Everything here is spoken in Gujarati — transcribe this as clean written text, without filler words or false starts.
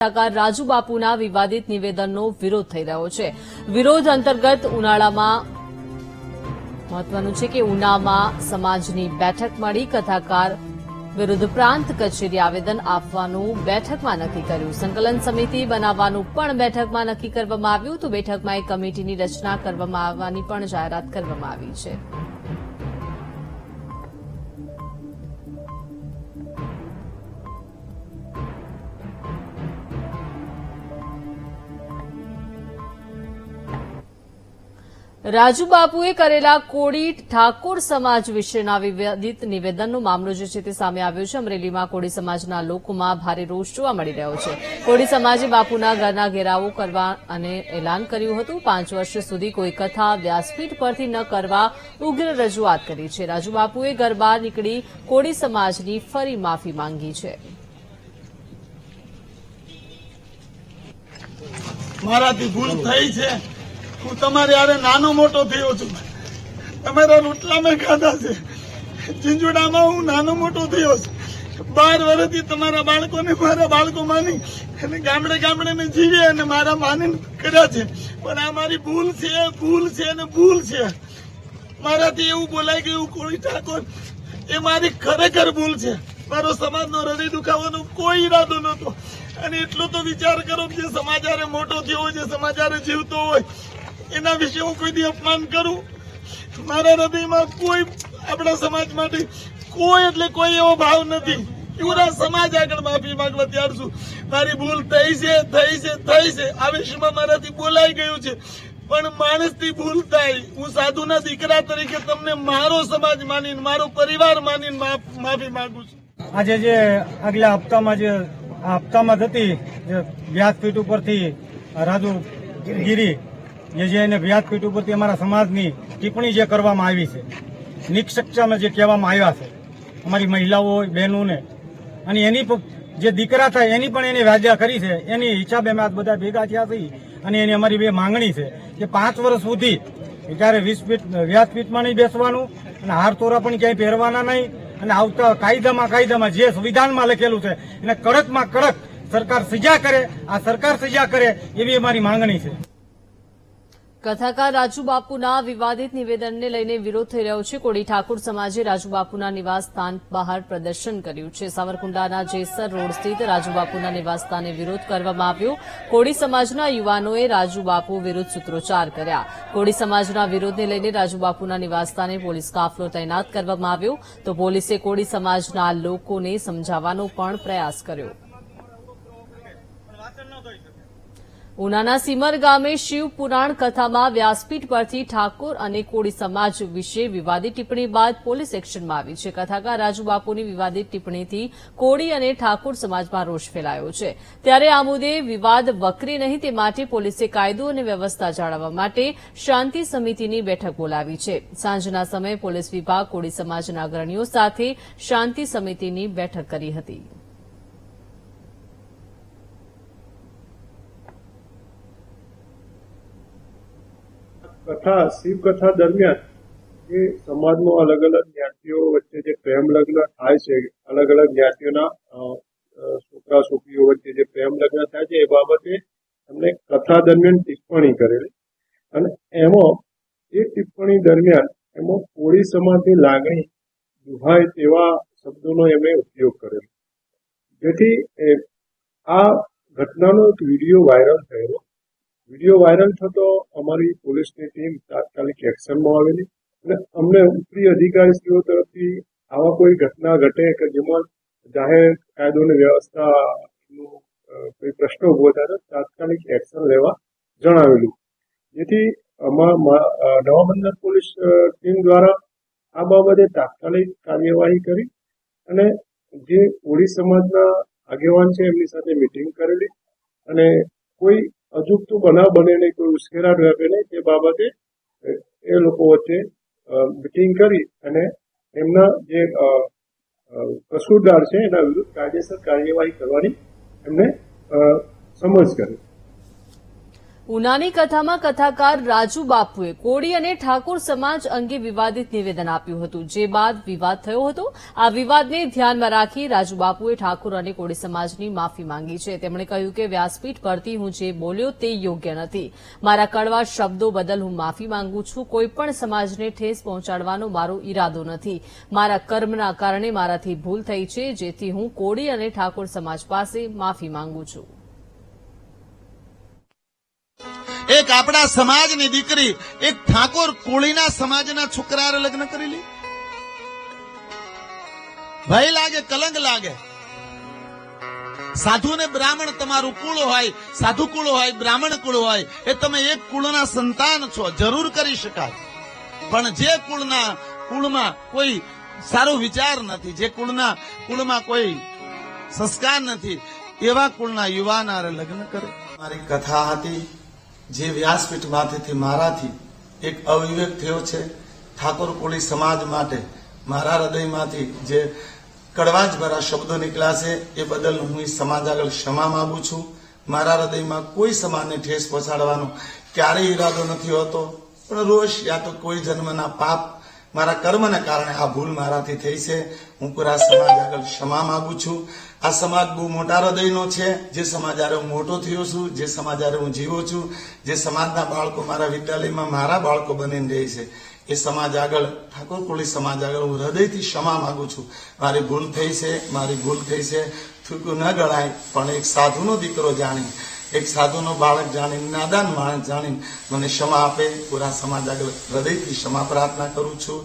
કલાકાર રાજુ બાપુના વિવાદિત નિવેદનનો વિરોધ થઈ રહ્યો છે। વિરોધ અંતર્ગત ઉનાળામાં મહત્વનું છે કે ઉનામાં સમાજની બેઠક મળી કથાકાર વિરુદ્ધ પ્રાંત કચેરી આવેદન આપવાનું બેઠકમાં નક્કી કર્યું। સંકલન સમિતિ બનાવવાનું પણ બેઠકમાં નક્કી કરવામાં આવ્યું તો બેઠકમાં એક કમિટીની રચના કરવામાં આવવાની પણ જાહેરાત કરવામાં આવી છે। રાજુ બાપુએ કરેલા કોળી ઠાકોર સમાજ વિશેના વિવાદિત નિવેદનનો મામલો જે છે તે સામે આવ્યો છે। અમરેલીમાં કોળી સમાજના લોકોમાં ભારે રોષ જોવા મળી રહ્યો છે। કોળી સમાજે બાપુના ઘરના ઘેરાવો કરવા અને એલાન કર્યું હતું। 5 વર્ષ સુધી કોઈ કથા વ્યાસપીઠ પરથી ન કરવા ઉગ્ર રજૂઆત કરી છે। રાજુ બાપુએ ઘર બહાર નીકળી કોળી સમાજની ફરી માફી માંગી છે। મારાથી ભૂલ થઈ છે। હું તમારે યારે નાનો મોટો થયો છું। તમારા રોટલા મેં ખાધા છે। ચીંજુડામાં હું નાનો મોટો થયો છું। 12 વર્ષથી તમારા બાળકોને મારા બાળકો માની અને ગામડે ગામડે મેં જીવી અને મારા માની કર્યા છે। પણ આ મારી ભૂલ છે અને ભૂલ છે। મારાથી એવું બોલાઈ ગયું કોળી ઠાકોર, એ મારી ખરેખર ભૂલ છે। મારો સમાજનો હૃદય દુખાવાનો કોઈ ઈરાદો નહોતો। અને એટલો તો વિચાર કરો કે જે સમાજ હારે મોટો થયો હોય, જે સમાજ હારે જીવતો હોય, એના વિશે હું કોઈ દી અપમાન કરું? મારા હૃદયમાં કોઈ આપણા સમાજ માટે કોઈ એટલે કોઈ એવો ભાવ નથી। પૂરા સમાજ આગળ માફી માંગવા તૈયાર છું। મારી ભૂલ થઈ છે। આવેશમાં મારાથી બોલાઈ ગયું છે, પણ માણસથી ભૂલ થાય। હું સાધુના દીકરા તરીકે તમને મારો સમાજ માનીને, મારો પરિવાર માનીને માફી માંગુ છું। આજે જે આગલા હપ્તામાં હતી વ્યાસપીઠ ઉપરથી રાજુ ગીરી જે એને વ્યાસપીઠ ઉપરથી અમારા સમાજની ટિપ્પણી જે કરવામાં આવી છે, નિક્ષક્ષામાં જે કહેવામાં આવ્યા છે અમારી મહિલાઓ બહેનોને, અને એની જે દીકરા થાય એની પણ એને વ્યાજ્યા કરી છે। એની હિસાબે અમે આ બધા ભેગા થયા છીએ અને એની અમારી બે માંગણી છે કે 5 વર્ષ સુધી ત્યારે વ્યાસપીઠમાં નહીં બેસવાનું અને હાર તોરા પણ ક્યાંય પહેરવાના નહીં, અને આવતા કાયદામાં જે સંવિધાનમાં લખેલું છે એને કડકમાં કડક સરકાર સજા કરે। આ સરકાર સજા કરે એવી અમારી માંગણી છે। કથાકાર રાજુ બાપુના વિવાદિત નિવેદનને લઈને વિરોધ થઈ રહ્યો છે। કોળી ઠાકોર સમાજે રાજુ બાપુના નિવાસસ્થાન બહાર પ્રદર્શન કર્યું છે। સાવરકુંડલાના જેસર રોડ સ્થિત રાજુ બાપુના નિવાસસ્થાને વિરોધ કરવામાં આવ્યો। કોળી સમાજના યુવાનોએ રાજુ બાપુ વિરુદ્ધ સૂત્રોચ્ચાર કર્યા। કોળી સમાજના વિરોધને લઈને રાજુ બાપુના નિવાસસ્થાને પોલીસ કાફલો તૈનાત કરવામાં આવ્યો તો પોલીસે કોળી સમાજના લોકોને સમજાવવાનો પણ પ્રયાસ કર્યો। ઉનાના સિમર ગામે શિવ પુરાણ કથામાં વ્યાસપીઠ પરથી ઠાકોર અને કોળી સમાજ વિશે વિવાદિત ટિપ્પણી બાદ પોલીસ એક્શનમાં આવી છે। કથાકાર રાજુ બાપુની વિવાદિત ટિપ્પણીથી કોળી અને ઠાકોર સમાજમાં રોષ ફેલાયો છે। ત્યારે આ મુદ્દે વિવાદ વકરે નહીં તે માટે પોલીસે કાયદો અને વ્યવસ્થા જાળવવા માટે શાંતિ સમિતિની બેઠક બોલાવી છે। સાંજના સમયે પોલીસ વિભાગ કોળી સમાજના અગ્રણીઓ સાથે શાંતિ સમિતિની બેઠક કરી હતી। શિવ કથા દરમિયાન જે સમાજનો અલગ અલગ જ્ઞાતિઓ વચ્ચે જે પ્રેમ લગ્ન થાય છે, અલગ અલગ જ્ઞાતિઓના છોકરા છોકરીઓ વચ્ચે જે પ્રેમ લગ્ન થાય છે, એ બાબતે એમને કથા દરમિયાન ટિપ્પણી કરેલી, અને એમાં એ ટિપ્પણી દરમિયાન એમાં કોળી સમાજની લાગણી દુભાય તેવા શબ્દોનો એમણે ઉપયોગ કરેલો, જેથી આ ઘટનાનો એક વિડીયો વાયરલ થયેલો। વિડીયો વાયરલ થતો અમારી પોલીસની ટીમ તાત્કાલિક એક્શનમાં આવેલી અને અમને ઉપરી અધિકારીશ્રીઓ તરફથી આવા કોઈ ઘટના ઘટે કે જેમાં જાહેર કાયદો અને વ્યવસ્થાનો કોઈ પ્રશ્ન ઉભો થાય તો તાત્કાલિક એક્શન લેવા જણાવેલું, જેથી નવા બંદર પોલીસ ટીમ દ્વારા આ બાબતે તાત્કાલિક કાર્યવાહી કરી અને જે કોળી સમાજના આગેવાન છે એમની સાથે મિટિંગ કરેલી અને કોઈ અજુગતું બનાવ બને નહીં, કોઈ ઉશ્કેરાટ વ્યાપે નહીં તે બાબતે એ લોકો વચ્ચે મિટિંગ કરી અને એમના જે કસૂરદાર છે એના વિરુદ્ધ કાયદેસર કાર્યવાહી કરવાની એમને સમજ કરી। ઉનાની કથામાં કથાકાર રાજુ બાપુએ કોળી અને ઠાકોર સમાજ અંગે વિવાદિત નિવેદન આપ્યું હતું, જે બાદ વિવાદ થયો હતો. આ વિવાદને ધ્યાનમાં રાખી રાજુ બાપુએ ઠાકોર અને કોળી સમાજની માફી માંગી છે. તેમણે કહ્યું કે વ્યાસપીઠ પરથી હું જે બોલ્યો તે યોગ્ય નથી. મારા કડવા શબ્દો બદલ હું માફી માંગુ છું. કોઈપણ સમાજને ઠેસ પહોંચાડવાનો મારો ઈરાદો નથી. મારા કર્મના કારણે મારાથી ભૂલ થઈ છે, જેથી હું કોળી અને ઠાકોર સમાજ પાસે માફી માંગુ છું. એક આપણા સમાજની દીકરી એક ઠાકોર કોળીના સમાજના છોકરા લગ્ન કરી લે. ભય લાગે, કલંક લાગે. સાધુ ને બ્રાહ્મણ તમારું કુળ હોય, સાધુ કુળ હોય, બ્રાહ્મણ કુળ હોય, એ તમે એક કુળના સંતાન છો, જરૂર કરી શકાય. પણ જે કુળમાં કોઈ સારો વિચાર નથી, જે કુળમાં કોઈ સંસ્કાર નથી, એવા કુળના યુવાન લગ્ન કરે. મારી કથા હતી જે વ્યાસપીઠમાંથી મારાથી એક અવિવેક થયો છે. ઠાકોર કોળી સમાજ માટે મારા હૃદયમાંથી જે કડવાશ ભરા શબ્દો નીકળ્યા છે એ બદલ હું સમાજ આગળ ક્ષમા માંગુ છું. મારા હૃદયમાં કોઈ સમાજને ઠેસ પહોંચાડવાનો ક્યારેય ઈરાદો નથી હોતો, પણ રોષ યા તો કોઈ જન્મના પાપ, મારા કર્મને કારણે આ ભૂલ મારાથી થઈ છે. હું પૂરા સમાજ આગળ ક્ષમા માંગુ છું. આ સમાજ બહુ મોટા હૃદયનો છે. જે સમાજ હારે હું મોટો થયો છું, જે સમાજ હારે હું જીવું છું, જે સમાજના બાળકો મારા વિદ્યાલયમાં મારા બાળકો બનીને રહે છે, એ સમાજ આગળ, ઠાકોર કોળી સમાજ આગળ હું હૃદયથી ક્ષમા માંગુ છું. મારી ભૂલ થઈ છે. થૂકું ન ગણાય, પણ એક સાધુનો દીકરો જાણી, એક સાધુનો બાળક જાણી, નાદાન માણસ જાણી મને ક્ષમા આપે. પૂરા સમાજ આગળ હૃદયથી ક્ષમા પ્રાર્થના કરું છું.